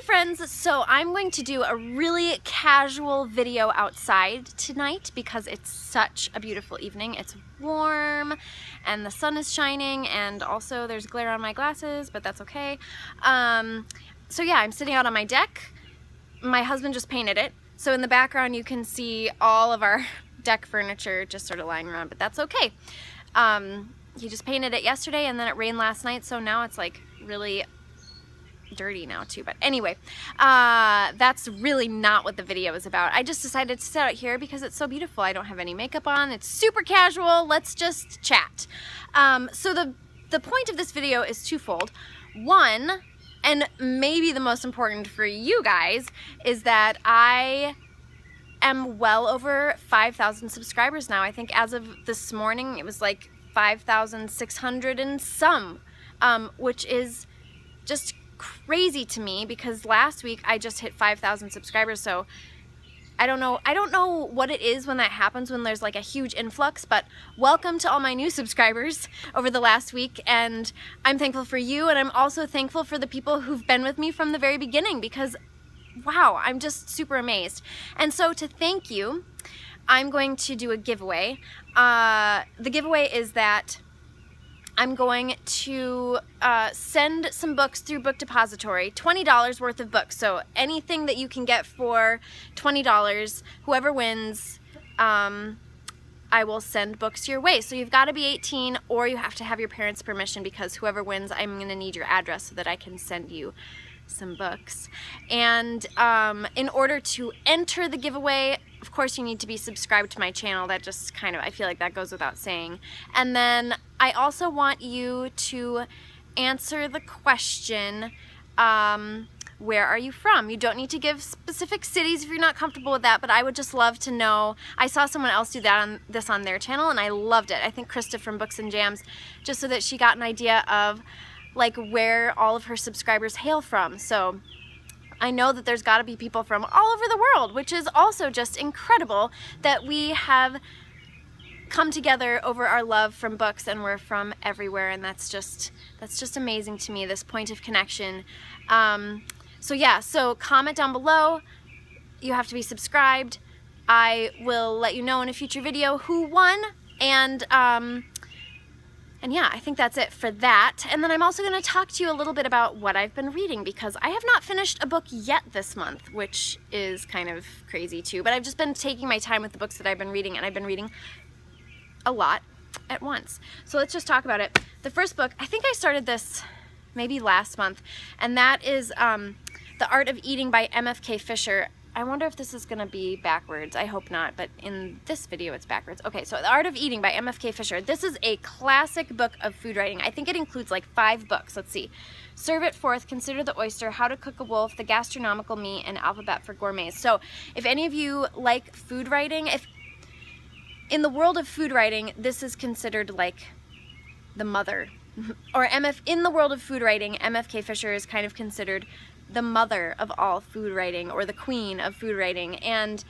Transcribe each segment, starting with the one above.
friends, so I'm going to do a really casual video outside tonight because it's such a beautiful evening. It's warm and the sun is shining and also there's glare on my glasses, but that's okay. So yeah, I'm sitting out on my deck. My husband just painted it, so in the background you can see all of our deck furniture just sort of lying around, but that's okay. He just painted it yesterday and then it rained last night, so now it's like really dirty now too. But anyway, that's really not what the video is about. I just decided to sit out here because it's so beautiful. I don't have any makeup on. It's super casual. Let's just chat. So the point of this video is twofold. One, and maybe the most important for you guys, is that I am well over 5,000 subscribers now. I think as of this morning it was like 5,600 and some, which is just crazy to me because last week I just hit 5,000 subscribers. So I don't know what it is when that happens, when there's like a huge influx, but welcome to all my new subscribers over the last week, and I'm thankful for you, and I'm also thankful for the people who've been with me from the very beginning because wow, I'm just super amazed. And so to thank you, I'm going to do a giveaway. The giveaway is that I'm going to send some books through Book Depository, $20 worth of books. So anything that you can get for $20, whoever wins, I will send books your way. So you've got to be 18 or you have to have your parents' permission, because whoever wins, I'm going to need your address so that I can send you some books. And in order to enter the giveaway, of course you need to be subscribed to my channel. That just kind of, I feel like that goes without saying. And then I also want you to answer the question, where are you from? You don't need to give specific cities if you're not comfortable with that, but I would just love to know. I saw someone else do that on their channel and I loved it. I think Krista from Books and Jams, just so that she got an idea of like where all of her subscribers hail from. So I know that there's got to be people from all over the world, which is also just incredible that we have come together over our love from books and we're from everywhere, and that's just amazing to me, this point of connection. So yeah, so comment down below. You have to be subscribed. I will let you know in a future video who won, and yeah, I think that's it for that. And then I'm also going to talk to you a little bit about what I've been reading, because I have not finished a book yet this month, which is kind of crazy too. But I've just been taking my time with the books that I've been reading, and I've been reading a lot at once. So let's just talk about it. The first book, I think I started this maybe last month, and that is The Art of Eating by MFK Fisher. I wonder if this is going to be backwards. I hope not, but in this video it's backwards. Okay, so The Art of Eating by MFK Fisher. This is a classic book of food writing. I think it includes like 5 books. Let's see. Serve It Forth, Consider the Oyster, How to Cook a Wolf, The Gastronomical Me, and Alphabet for Gourmets. So if any of you like food writing, if in the world of food writing, this is considered like the mother. Or in the world of food writing, MFK Fisher is kind of considered the mother of all food writing, or the queen of food writing. And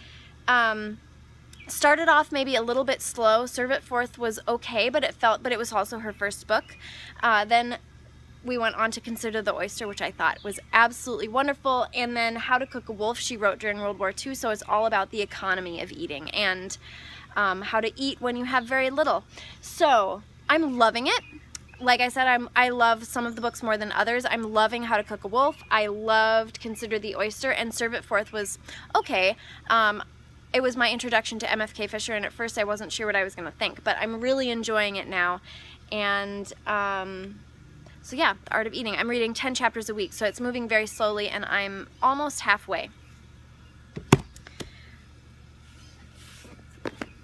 started off maybe a little bit slow. Serve It Forth was okay, but it was also her first book. Then we went on to Consider the Oyster, which I thought was absolutely wonderful. And then How to Cook a Wolf she wrote during World War II, so it's all about the economy of eating and how to eat when you have very little. So I'm loving it. Like I said, I love some of the books more than others. I'm loving How to Cook a Wolf. I loved Consider the Oyster, and Serve It Forth was okay. It was my introduction to MFK Fisher, and at first I wasn't sure what I was going to think, but I'm really enjoying it now. And so yeah, The Art of Eating. I'm reading 10 chapters a week, so it's moving very slowly, and I'm almost halfway.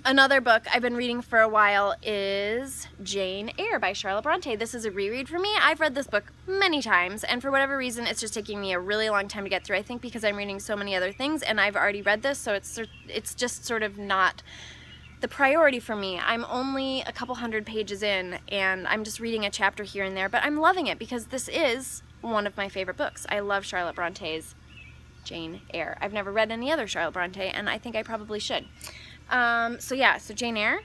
Another book I've been reading for a while is Jane Eyre by Charlotte Bronte. This is a reread for me. I've read this book many times, and for whatever reason it's just taking me a really long time to get through. I think because I'm reading so many other things and I've already read this, so it's just sort of not the priority for me. I'm only a couple hundred pages in and I'm just reading a chapter here and there, but I'm loving it because this is one of my favorite books. I love Charlotte Bronte's Jane Eyre. I've never read any other Charlotte Bronte, and I think I probably should. So yeah, so Jane Eyre.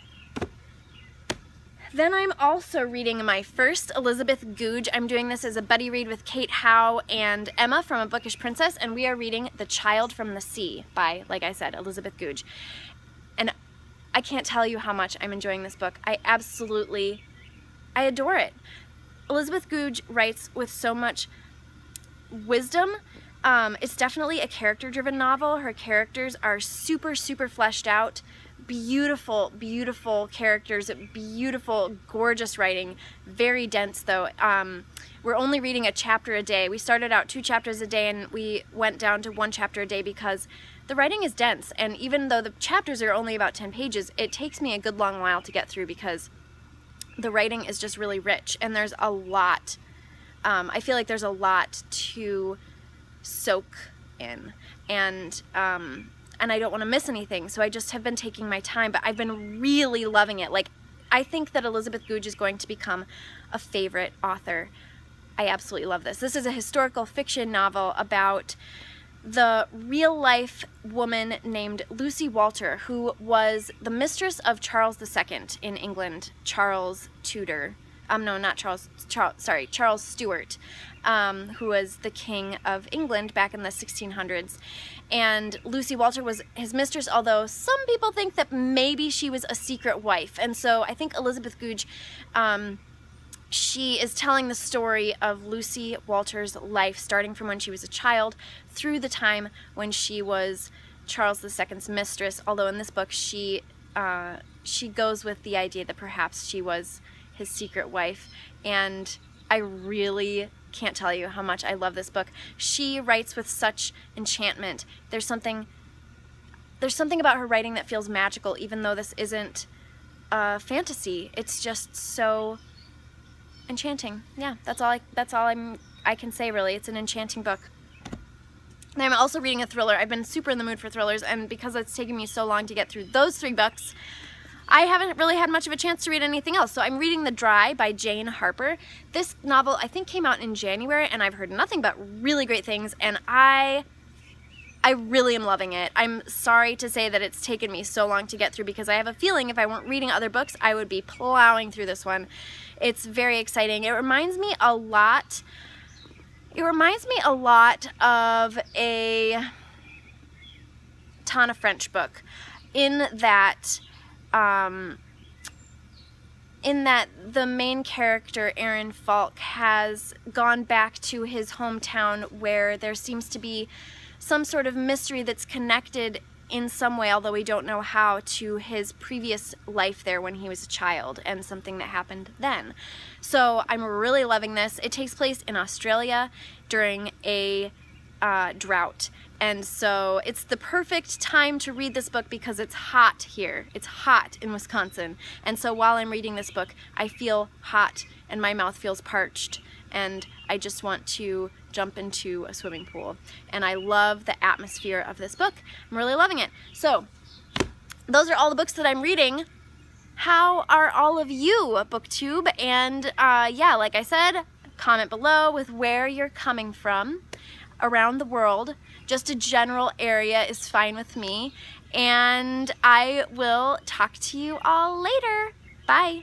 Then I'm also reading my first Elizabeth Goudge. I'm doing this as a buddy read with Kate Howe and Emma from A Bookish Princess, and we are reading The Child from the Sea by, like I said, Elizabeth Goudge. And I can't tell you how much I'm enjoying this book. I adore it. Elizabeth Goudge writes with so much wisdom. It's definitely a character-driven novel. Her characters are super, super fleshed out. Beautiful, beautiful characters, beautiful, gorgeous writing. Very dense though. We're only reading a chapter a day. We started out 2 chapters a day and we went down to 1 chapter a day because the writing is dense, and even though the chapters are only about 10 pages, it takes me a good long while to get through because the writing is just really rich and there's a lot. I feel like there's a lot to soak in, and I don't want to miss anything, so I just have been taking my time, but I've been really loving it. Like, I think that Elizabeth Goudge is going to become a favorite author. I absolutely love this. This is a historical fiction novel about the real-life woman named Lucy Walter, who was the mistress of Charles II in England, Charles Tudor. No, not Charles Stuart, who was the king of England back in the 1600s. And Lucy Walter was his mistress, although some people think that maybe she was a secret wife. And so I think Elizabeth Goudge, she is telling the story of Lucy Walter's life, starting from when she was a child through the time when she was Charles II's mistress, although in this book she goes with the idea that perhaps she was his secret wife. And I really can't tell you how much I love this book. She writes with such enchantment. There's something about her writing that feels magical, even though this isn't fantasy. It's just so enchanting. Yeah, that's all I can say really. It's an enchanting book. And I'm also reading a thriller. I've been super in the mood for thrillers, and because it's taken me so long to get through those 3 books, I haven't really had much of a chance to read anything else. So I'm reading The Dry by Jane Harper. This novel I think came out in January, and I've heard nothing but really great things, and I really am loving it. I'm sorry to say that it's taken me so long to get through because I have a feeling if I weren't reading other books, I would be plowing through this one. It's very exciting. It reminds me a lot of a Tana French book in that the main character, Aaron Falk, has gone back to his hometown where there seems to be some sort of mystery that's connected in some way, although we don't know how, to his previous life there when he was a child and something that happened then. So I'm really loving this. It takes place in Australia during a drought, and so it's the perfect time to read this book because it's hot here. It's hot in Wisconsin, and so while I'm reading this book I feel hot and my mouth feels parched and I just want to jump into a swimming pool. And I love the atmosphere of this book. I'm really loving it. So those are all the books that I'm reading. How are all of you, BookTube? And yeah, like I said, comment below with where you're coming from around the world. Just a general area is fine with me. And I will talk to you all later. Bye.